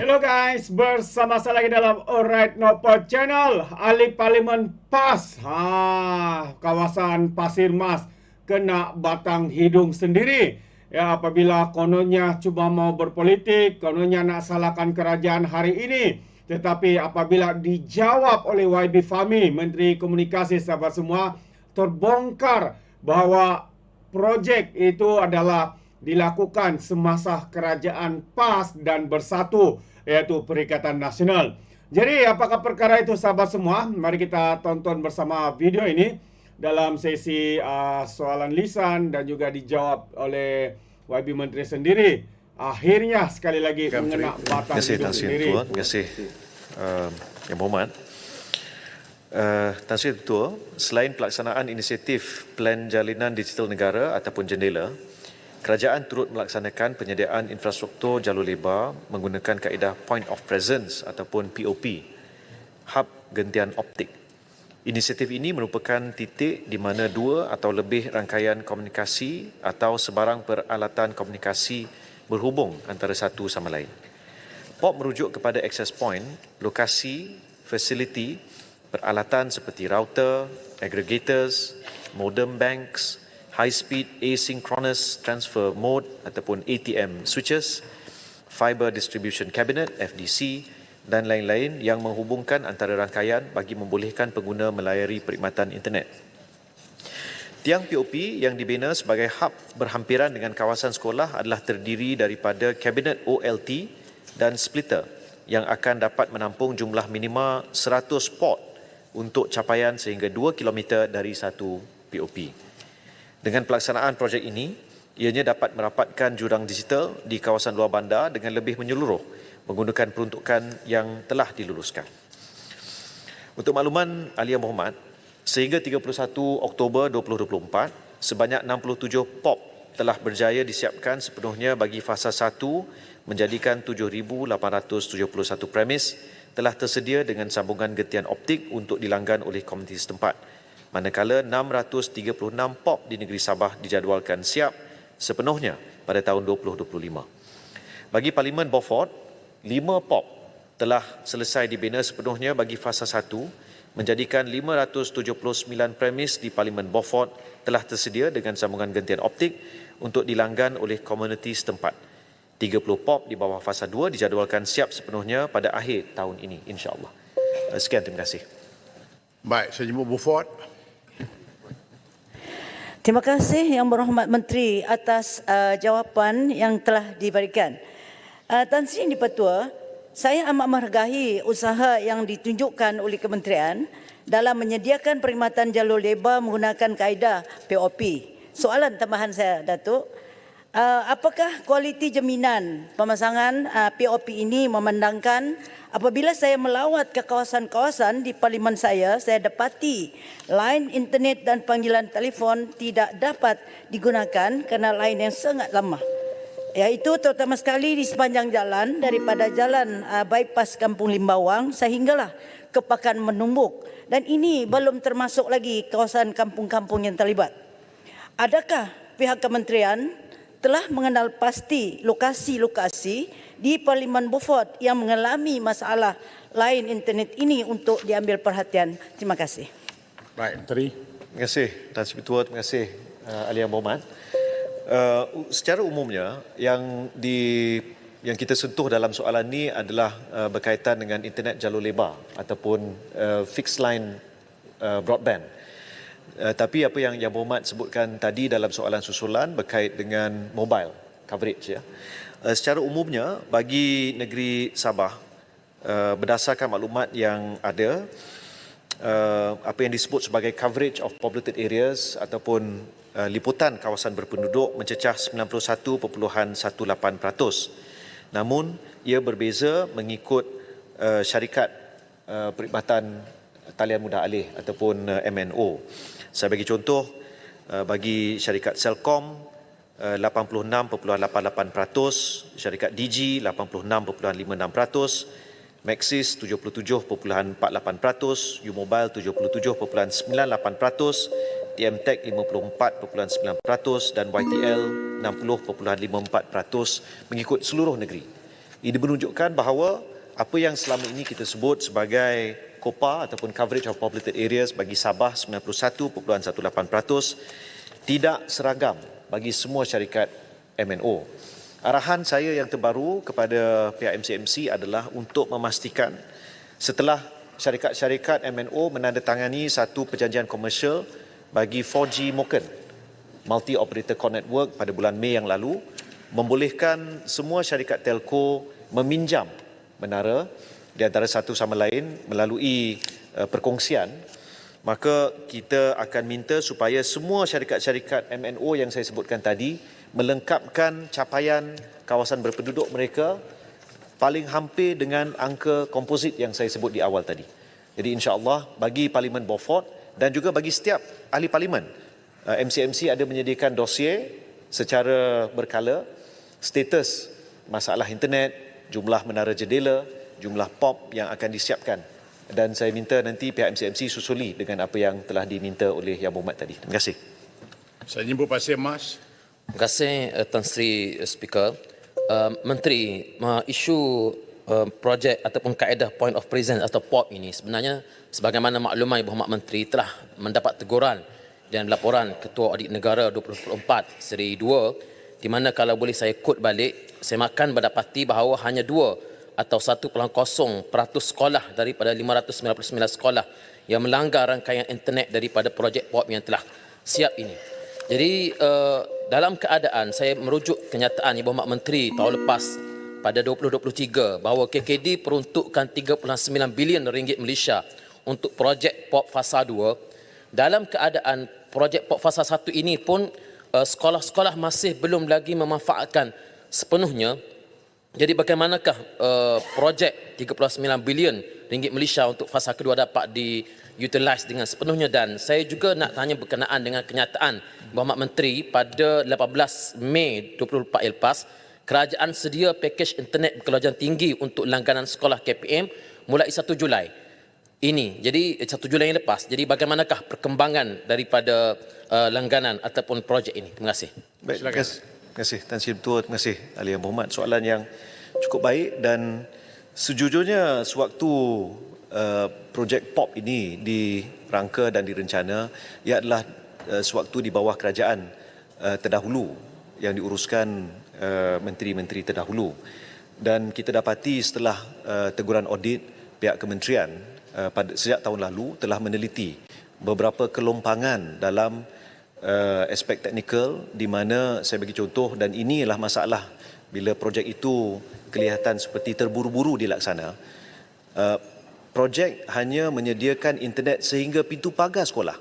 Hello guys, bersama saya lagi dalam Alright Nopod Channel. Ahli Parlimen PAS, kawasan Pasir Mas kena batang hidung sendiri. Ya, apabila kononnya cuma mau berpolitik, kononnya nak salahkan kerajaan hari ini. Tetapi apabila dijawab oleh YB Fahmi, Menteri Komunikasi sahabat semua, terbongkar bahawa projek itu adalah dilakukan semasa kerajaan PAS dan Bersatu, yaitu Perikatan Nasional. Jadi apakah perkara itu sahabat semua? Mari kita tonton bersama video ini dalam sesi soalan lisan dan juga dijawab oleh YB Menteri sendiri. Akhirnya sekali lagi mengena batang hidung sendiri. Terima kasih Yang Berhormat. Tan Sri Ketua, selain pelaksanaan inisiatif Plan Jalinan Digital Negara ataupun Jendela, kerajaan turut melaksanakan penyediaan infrastruktur jalur lebar menggunakan kaedah Point of Presence ataupun POP, hub gentian optik. Inisiatif ini merupakan titik di mana dua atau lebih rangkaian komunikasi atau sebarang peralatan komunikasi berhubung antara satu sama lain. POP merujuk kepada access point, lokasi, fasiliti, peralatan seperti router, aggregators, modem banks, high-speed asynchronous transfer mode ataupun ATM switches, fiber distribution cabinet FDC dan lain-lain yang menghubungkan antara rangkaian bagi membolehkan pengguna melayari perkhidmatan internet. Tiang POP yang dibina sebagai hub berhampiran dengan kawasan sekolah adalah terdiri daripada kabinet OLT dan splitter yang akan dapat menampung jumlah minima 100 port untuk capaian sehingga 2 km dari satu POP. Dengan pelaksanaan projek ini, ianya dapat merapatkan jurang digital di kawasan luar bandar dengan lebih menyeluruh menggunakan peruntukan yang telah diluluskan. Untuk makluman Ahli Yang Berhormat, sehingga 31 Oktober 2024, sebanyak 67 POP telah berjaya disiapkan sepenuhnya bagi fasa 1 menjadikan 7,871 premis telah tersedia dengan sambungan gentian optik untuk dilanggan oleh komuniti setempat. Manakala 636 POP di negeri Sabah dijadualkan siap sepenuhnya pada tahun 2025. Bagi Parlimen Beaufort, 5 POP telah selesai dibina sepenuhnya bagi fasa 1, menjadikan 579 premis di Parlimen Beaufort telah tersedia dengan sambungan gentian optik untuk dilanggan oleh komuniti setempat. 30 POP di bawah fasa 2 dijadualkan siap sepenuhnya pada akhir tahun ini, insya-Allah. Sekian, terima kasih. Baik, saya jemput Beaufort. Terima kasih Yang Berhormat Menteri atas jawapan yang telah diberikan. Tan Sri Di-Pertua, saya amat menghargai usaha yang ditunjukkan oleh kementerian dalam menyediakan perkhidmatan jalur lebar menggunakan kaedah POP. Soalan tambahan saya, Datuk, apakah kualiti jaminan pemasangan POP ini memandangkan apabila saya melawat ke kawasan-kawasan di parlimen saya dapati line internet dan panggilan telefon tidak dapat digunakan kerana line yang sangat lemah. Iaitu terutama sekali di sepanjang jalan daripada jalan bypass Kampung Limbawang sehinggalah ke Pakan Menumbuk. Dan ini belum termasuk lagi kawasan kampung-kampung yang terlibat. Adakah pihak kementerian telah mengenal pasti lokasi-lokasi di Parlimen Beaufort yang mengalami masalah line internet ini untuk diambil perhatian? Terima kasih. Baik, Menteri. Terima kasih Tan Sri Ketua, terima kasih Ahli Yang Berhormat. Secara umumnya yang kita sentuh dalam soalan ini adalah berkaitan dengan internet jalur lebar ataupun fixed line broadband. Tapi apa yang Yang Berhormat sebutkan tadi dalam soalan susulan berkait dengan mobile coverage, ya. Secara umumnya bagi negeri Sabah, berdasarkan maklumat yang ada, apa yang disebut sebagai coverage of populated areas ataupun liputan kawasan berpenduduk mencecah 91.18%. Namun ia berbeza mengikut syarikat perkhidmatan talian mudah alih ataupun MNO. Saya bagi contoh, bagi syarikat Celcom 86.88%, syarikat Digi 86.56%, Maxis 77.48%, U-Mobile 77.98%, TM-Tech 54.9% dan YTL 60.54% mengikut seluruh negeri. Ini menunjukkan bahawa apa yang selama ini kita sebut sebagai COPA ataupun Coverage of Populated Areas bagi Sabah 91.18% tidak seragam bagi semua syarikat MNO. Arahan saya yang terbaru kepada pihak MCMC adalah untuk memastikan setelah syarikat-syarikat MNO menandatangani satu perjanjian komersial bagi 4G MOCN, Multi Operator Core Network, pada bulan Mei yang lalu, membolehkan semua syarikat telco meminjam menara di antara satu sama lain melalui perkongsian, maka kita akan minta supaya semua syarikat-syarikat MNO yang saya sebutkan tadi melengkapkan capaian kawasan berpenduduk mereka paling hampir dengan angka komposit yang saya sebut di awal tadi. Jadi insya-Allah bagi Parlimen Beaufort dan juga bagi setiap ahli parlimen, MCMC ada menyediakan dossier secara berkala status masalah internet, jumlah menara jendela, jumlah POP yang akan disiapkan. Dan saya minta nanti pihak MCMC susuli dengan apa yang telah diminta oleh Yang Berhormat tadi. Terima kasih. Saya jemput Pasir Mas. Terima kasih Tan Sri Speaker. Menteri, isu projek ataupun kaedah Point of Presence atau POP ini sebenarnya sebagaimana makluman Yang Berhormat Menteri telah mendapat teguran dan laporan Ketua Audit Negara 2024 seri 2, di mana kalau boleh saya kod balik, saya makan mendapati bahawa hanya 2 atau 1.0% sekolah daripada 599 sekolah yang melanggar rangkaian internet daripada projek POP yang telah siap ini. Jadi dalam keadaan saya merujuk kenyataan Yang Berhormat Menteri tahun lepas pada 2023 bahawa KKD peruntukkan 3.9 bilion ringgit Malaysia untuk projek POP Fasa 2. Dalam keadaan projek POP Fasa 1 ini pun sekolah-sekolah masih belum lagi memanfaatkan sepenuhnya. Jadi bagaimanakah projek 39 bilion ringgit Malaysia untuk fasa kedua dapat diutilize dengan sepenuhnya? Dan saya juga nak tanya berkenaan dengan kenyataan Berhormat Menteri pada 18 Mei 2024 lepas, kerajaan sedia pakej internet berkelanjutan tinggi untuk langganan sekolah KPM mulai 1 Julai ini. Jadi 1 Julai yang lepas. Jadi bagaimanakah perkembangan daripada langganan ataupun projek ini? Terima kasih. Baik, terima kasih Tan Sri Ketua, terima kasih Ahli Yang Berhormat. Soalan yang cukup baik dan sejujurnya sewaktu projek POP ini dirangka dan direncana, ia adalah sewaktu di bawah kerajaan terdahulu yang diuruskan menteri-menteri terdahulu. Dan kita dapati setelah teguran audit, pihak kementerian sejak tahun lalu telah meneliti beberapa kelompangan dalam aspek teknikal, di mana saya bagi contoh, dan inilah masalah bila projek itu kelihatan seperti terburu-buru dilaksana. Projek hanya menyediakan internet sehingga pintu pagar sekolah,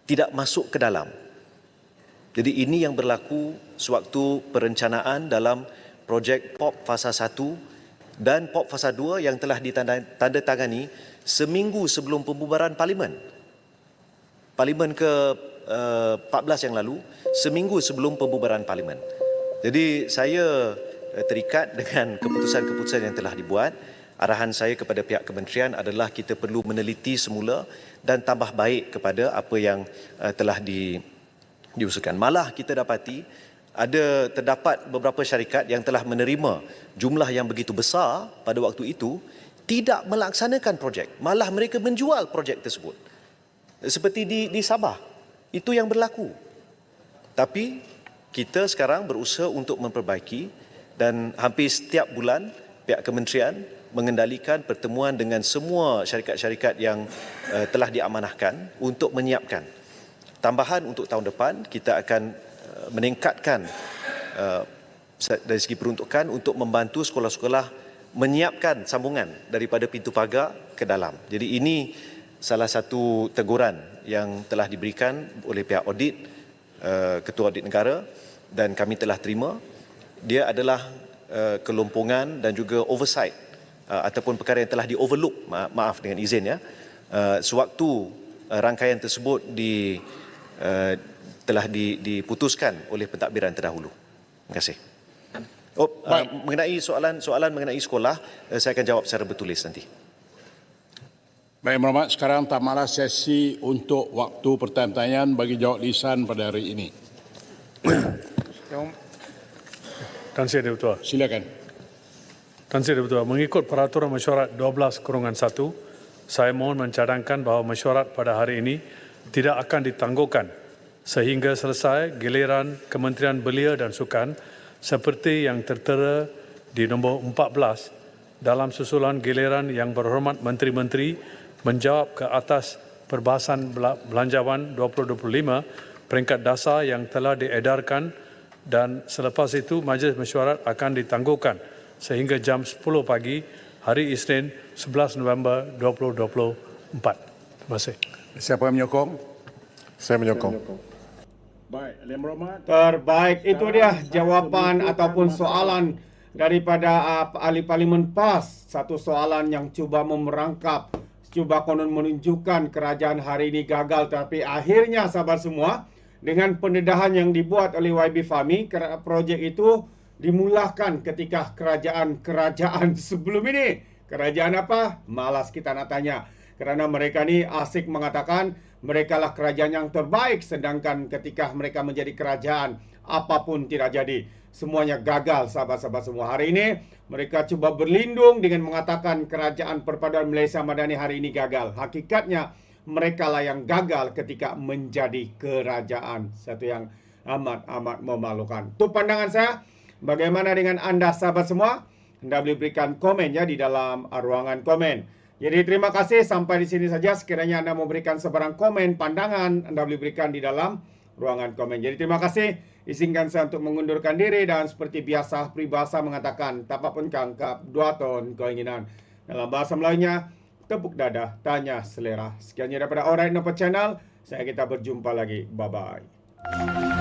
tidak masuk ke dalam. Jadi ini yang berlaku sewaktu perencanaan dalam projek POP Fasa 1 dan POP Fasa 2 yang telah ditandatangani seminggu sebelum pembubaran Parlimen. Parlimen ke-14 yang lalu, seminggu sebelum pembubaran Parlimen. Jadi saya terikat dengan keputusan-keputusan yang telah dibuat. Arahan saya kepada pihak kementerian adalah kita perlu meneliti semula dan tambah baik kepada apa yang telah diusahakan. Malah kita dapati terdapat beberapa syarikat yang telah menerima jumlah yang begitu besar pada waktu itu tidak melaksanakan projek. Malah mereka menjual projek tersebut. Seperti di Sabah. Itu yang berlaku. Tapi kita sekarang berusaha untuk memperbaiki dan hampir setiap bulan pihak kementerian mengendalikan pertemuan dengan semua syarikat-syarikat yang telah diamanahkan untuk menyiapkan. Tambahan untuk tahun depan, kita akan meningkatkan dari segi peruntukan untuk membantu sekolah-sekolah menyiapkan sambungan daripada pintu pagar ke dalam. Jadi ini salah satu teguran yang telah diberikan oleh pihak audit, Ketua Audit Negara, dan kami telah terima. Dia adalah kelompongan dan juga oversight ataupun perkara yang telah di-overlook, maaf dengan izin ya, sewaktu rangkaian tersebut telah diputuskan oleh pentadbiran terdahulu. Terima kasih. Mengenai soalan mengenai sekolah, saya akan jawab secara bertulis nanti. Baik, Berhormat, sekarang tamatlah sesi untuk waktu pertanyaan bagi jawab lisan pada hari ini. Tan Sri Ketua. Silakan. Tan Sri Ketua, mengikut peraturan mesyuarat 12/1, saya mohon mencadangkan bahawa mesyuarat pada hari ini tidak akan ditangguhkan sehingga selesai giliran Kementerian Belia dan Sukan seperti yang tertera di nombor 14 dalam susulan giliran Yang Berhormat Menteri-Menteri menjawab ke atas perbahasan Belanjawan 2025 peringkat dasar yang telah diedarkan, dan selepas itu Majlis Mesyuarat akan ditangguhkan sehingga jam 10 pagi hari Isnin 11 November 2024. Terima kasih. Siapa yang menyokong? Saya menyokong. Baik, Yang Berhormat. Terbaik, itu dia jawapan ataupun soalan daripada ahli parlimen PAS. Satu soalan yang cuba memerangkap, cuba konon menunjukkan kerajaan hari ini gagal, tapi akhirnya sahabat semua, dengan pendedahan yang dibuat oleh YB Fahmi, projek itu dimulakan ketika kerajaan sebelum ini. Kerajaan apa? Malas kita nak tanya. Kerana mereka ni asik mengatakan mereka lah kerajaan yang terbaik, sedangkan ketika mereka menjadi kerajaan, apapun tidak jadi. Semuanya gagal, sahabat-sahabat semua. Hari ini mereka cuba berlindung dengan mengatakan kerajaan perpaduan Malaysia Madani hari ini gagal. Hakikatnya mereka lah yang gagal ketika menjadi kerajaan. Satu yang amat memalukan. Itu pandangan saya. Bagaimana dengan anda sahabat semua? Anda boleh berikan komen ya di dalam ruangan komen. Jadi terima kasih, sampai di sini saja. Sekiranya anda mau berikan sebarang komen, pandangan, anda boleh berikan di dalam ruangan komen. Jadi terima kasih. Izinkan saya untuk mengundurkan diri, dan seperti biasa peribahasa mengatakan tapapun kangkap dua ton keinginan. Dalam bahasa Melayunya, tepuk dada, tanya selera. Sekiannya daripada Alright Nopo Channel. Kita berjumpa lagi. Bye-bye.